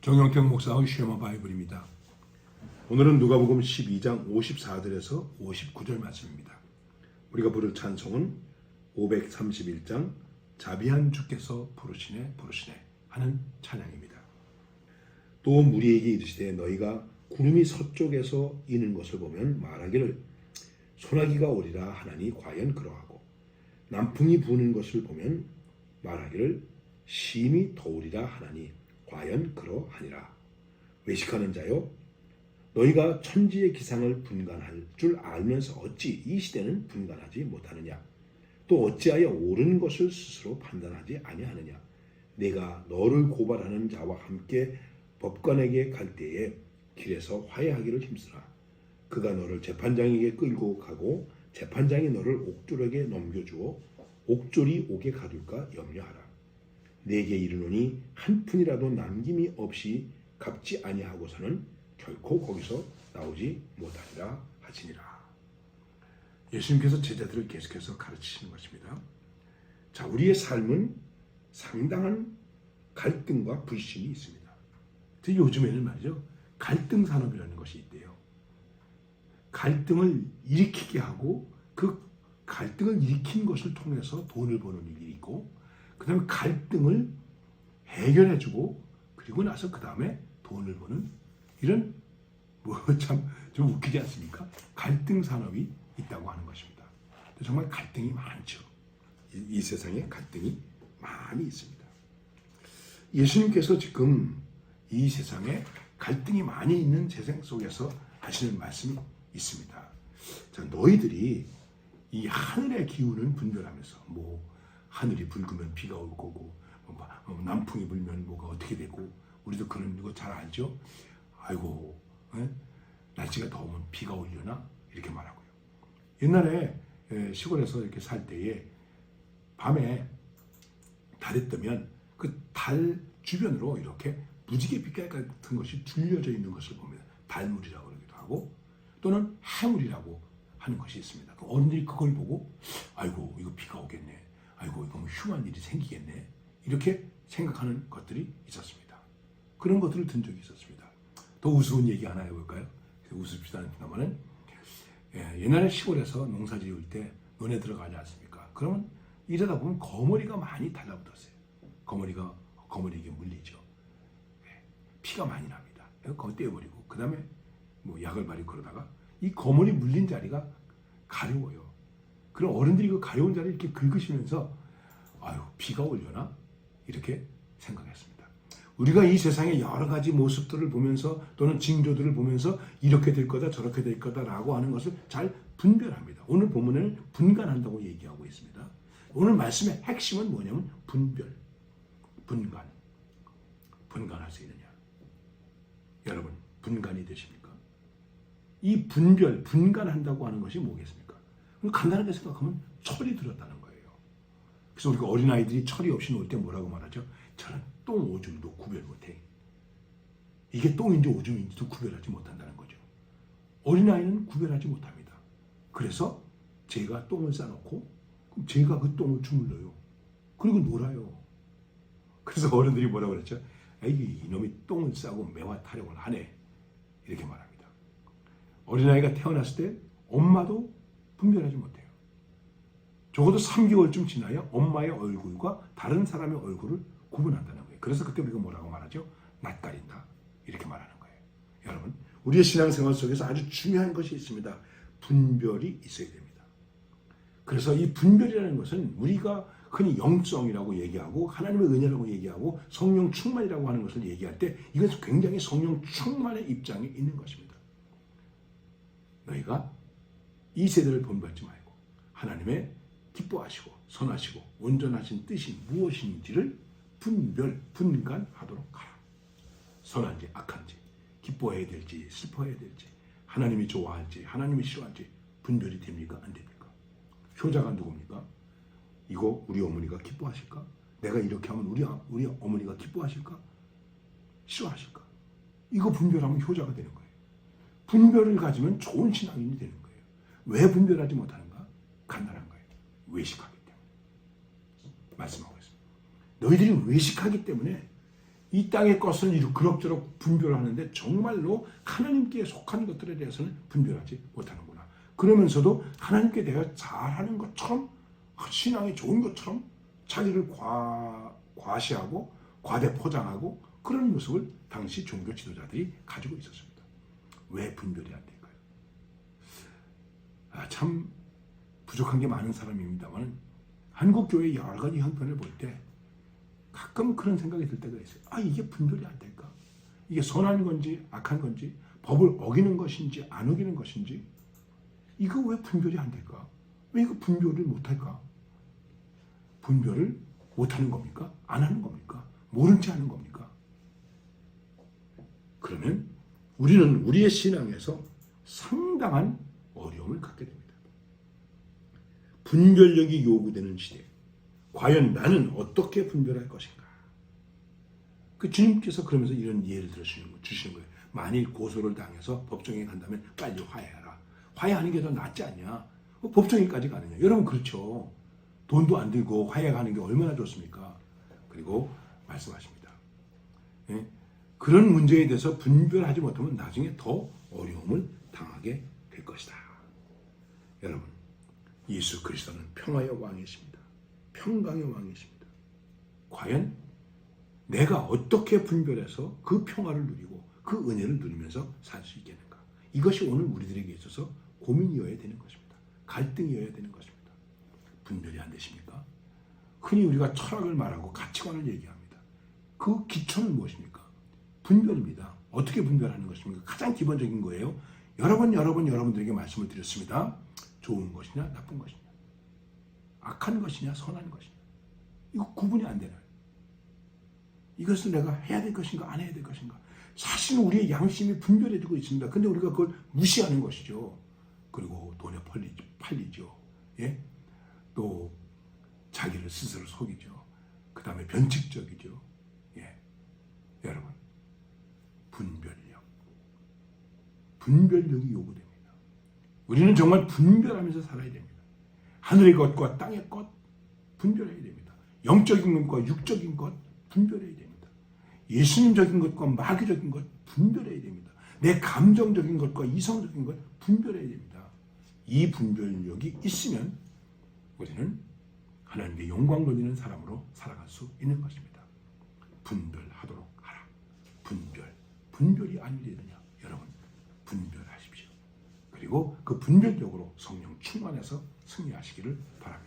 정영택 목사의 쉐마 바이블입니다. 오늘은 누가복음 12장 54절에서 59절 말씀입니다. 우리가 부를 찬송은 531장 자비한 주께서 부르시네 부르시네 하는 찬양입니다. 또 무리에게 이르시되 너희가 구름이 서쪽에서 이는 것을 보면 말하기를 소나기가 오리라 하나니 과연 그러하고 남풍이 부는 것을 보면 말하기를 심히 더우리라 하나니 과연 그러하니라. 외식하는 자여 너희가 천지의 기상을 분간할 줄 알면서 어찌 이 시대는 분간하지 못하느냐. 또 어찌하여 옳은 것을 스스로 판단하지 아니하느냐. 내가 너를 고발하는 자와 함께 법관에게 갈 때에 길에서 화해하기를 힘쓰라. 그가 너를 재판장에게 끌고 가고 재판장이 너를 옥졸에게 넘겨주어 옥졸이 옥에 가둘까 염려하라. 내게 이르노니 한 푼이라도 남김이 없이 갚지 아니하고서는 결코 거기서 나오지 못하리라 하시니라. 예수님께서 제자들을 계속해서 가르치시는 것입니다. 자, 우리의 삶은 상당한 갈등과 불신이 있습니다. 특히 요즘에는 말이죠, 갈등 산업이라는 것이 있대요. 갈등을 일으키게 하고 그 갈등을 일으킨 것을 통해서 돈을 버는 일이 있고, 그 다음에 갈등을 해결해주고 그리고 나서 그 다음에 돈을 버는 이런 참 좀 웃기지 않습니까? 갈등 산업이 있다고 하는 것입니다. 정말 갈등이 많죠. 이 세상에 갈등이 많이 있습니다. 예수님께서 지금 이 세상에 갈등이 많이 있는 세상 속에서 하시는 말씀이 있습니다. 자, 너희들이 이 하늘의 기운은 분별하면서 하늘이 붉으면 비가 올 거고 남풍이 불면 뭐가 어떻게 되고 우리도 그런 거 잘 알죠? 아이고 날씨가 더우면 비가 오려나 이렇게 말하고요. 옛날에 시골에서 이렇게 살 때에 밤에 달이 뜨면 그 달 주변으로 이렇게 무지개 빛깔 같은 것이 둘려져 있는 것을 보면 달물이라고 그러기도 하고 또는 해물이라고 하는 것이 있습니다. 어른들이 그걸 보고 아이고 이거 비가 오겠네, 아이고 이거 흉한 일이 생기겠네 이렇게 생각하는 것들이 있었습니다. 그런 것들을 든 적이 있었습니다. 더 우스운 얘기 하나 해볼까요? 우습지다니까만은 옛날에 시골에서 농사 지을 때 논에 들어가지 않습니까? 그러면 이러다 보면 거머리가 많이 달라붙었어요. 거머리에게 물리죠. 피가 많이 납니다. 그거 떼어버리고 그 다음에 약을 바르고 그러다가 이 거머리 물린 자리가 가려워요. 그럼 어른들이 그 가려운 자리를 이렇게 긁으시면서 아유 비가 오려나 이렇게 생각했습니다. 우리가 이 세상의 여러 가지 모습들을 보면서 또는 징조들을 보면서 이렇게 될 거다 저렇게 될 거다라고 하는 것을 잘 분별합니다. 오늘 본문에는 분간한다고 얘기하고 있습니다. 오늘 말씀의 핵심은 뭐냐면 분별, 분간할 수 있느냐. 여러분 분간이 되십니까? 이 분간한다고 하는 것이 뭐겠습니까? 간단하게 생각하면 철이 들었다는 거예요. 그래서 우리가 어린아이들이 철이 없이 놀 때 뭐라고 말하죠? 저는 똥 오줌도 구별 못해. 이게 똥인지 오줌인지도 구별하지 못한다는 거죠. 어린아이는 구별하지 못합니다. 그래서 제가 똥을 싸놓고 그럼 제가 그 똥을 주물러요. 그리고 놀아요. 그래서 어른들이 뭐라고 그랬죠? 에이 이놈이 똥을 싸고 매화 타령을 하네 이렇게 말합니다. 어린아이가 태어났을 때 엄마도 분별하지 못해요. 적어도 3개월쯤 지나야 엄마의 얼굴과 다른 사람의 얼굴을 구분한다는 거예요. 그래서 그때 우리가 뭐라고 말하죠? 낯가린다 이렇게 말하는 거예요. 여러분 우리의 신앙생활 속에서 아주 중요한 것이 있습니다. 분별이 있어야 됩니다. 그래서 이 분별이라는 것은 우리가 흔히 영성이라고 얘기하고 하나님의 은혜라고 얘기하고 성령 충만이라고 하는 것을 얘기할 때 이것은 굉장히 성령 충만의 입장에 있는 것입니다. 너희가 이 세대를 본받지 말고 하나님의 기뻐하시고 선하시고 온전하신 뜻이 무엇인지를 분간하도록 하라. 선한지 악한지 기뻐해야 될지 슬퍼해야 될지 하나님이 좋아할지 하나님이 싫어할지 분별이 됩니까? 안 됩니까? 효자가 누굽니까? 이거 우리 어머니가 기뻐하실까? 내가 이렇게 하면 우리 어머니가 기뻐하실까? 싫어하실까? 이거 분별하면 효자가 되는 거예요. 분별을 가지면 좋은 신앙인이 되는 거예요. 왜 분별하지 못하는가? 간단한 거예요. 외식하기 때문에. 말씀하고 있습니다. 너희들이 외식하기 때문에 이 땅의 것을 이렇게 그럭저럭 분별하는데 정말로 하나님께 속한 것들에 대해서는 분별하지 못하는구나. 그러면서도 하나님께 내가 잘하는 것처럼 신앙이 좋은 것처럼 자기를 과시하고 과대 포장하고 그런 모습을 당시 종교 지도자들이 가지고 있었습니다. 왜 분별이 안 될까요? 참 부족한 게 많은 사람입니다만 한국 교회의 여러 가지 형편을 볼 때 가끔 그런 생각이 들 때가 있어요. 이게 분별이 안 될까? 이게 선한 건지 악한 건지 법을 어기는 것인지 안 어기는 것인지 이거 왜 분별이 안 될까? 왜 이거 분별을 못할까? 분별을 못하는 겁니까? 안 하는 겁니까? 모른 채 하는 겁니까? 그러면 우리는 우리의 신앙에서 상당한 어려움을 갖게 됩니다. 분별력이 요구되는 시대. 과연 나는 어떻게 분별할 것인가? 그 주님께서 그러면서 이런 예를 주시는 거예요. 만일 고소를 당해서 법정에 간다면 빨리 화해하라. 화해하는 게 더 낫지 않냐? 법정에까지 가느냐? 여러분 그렇죠. 돈도 안 들고 화해하는 게 얼마나 좋습니까? 그리고 말씀하십니다. 예? 그런 문제에 대해서 분별하지 못하면 나중에 더 어려움을 당하게 될 것이다. 여러분, 예수 그리스도는 평화의 왕이십니다. 평강의 왕이십니다. 과연 내가 어떻게 분별해서 그 평화를 누리고 그 은혜를 누리면서 살 수 있겠는가? 이것이 오늘 우리들에게 있어서 고민이어야 되는 것입니다. 갈등이어야 되는 것입니다. 분별이 안 되십니까? 흔히 우리가 철학을 말하고 가치관을 얘기합니다. 그 기초는 무엇입니까? 분별입니다. 어떻게 분별하는 것입니까? 가장 기본적인 거예요. 여러분들에게 말씀을 드렸습니다. 좋은 것이냐 나쁜 것이냐, 악한 것이냐 선한 것이냐, 이거 구분이 안 되나요? 이것을 내가 해야 될 것인가 안 해야 될 것인가. 사실은 우리의 양심이 분별해주고 있습니다. 근데 우리가 그걸 무시하는 것이죠. 그리고 돈에 팔리죠. 예? 또 자기를 스스로 속이죠. 그 다음에 변칙적이죠. 예. 여러분, 분별력이 요구됩니다. 우리는 정말 분별하면서 살아야 됩니다. 하늘의 것과 땅의 것 분별해야 됩니다. 영적인 것과 육적인 것 분별해야 됩니다. 예수님적인 것과 마귀적인 것 분별해야 됩니다. 내 감정적인 것과 이성적인 것 분별해야 됩니다. 이 분별력이 있으면 우리는 하나님께 영광 돌리는 사람으로 살아갈 수 있는 것입니다. 분별하도록 하라. 분별이 아니되느냐? 여러분, 분별하십시오. 그리고 그 분별력으로 성령 충만해서 승리하시기를 바랍니다.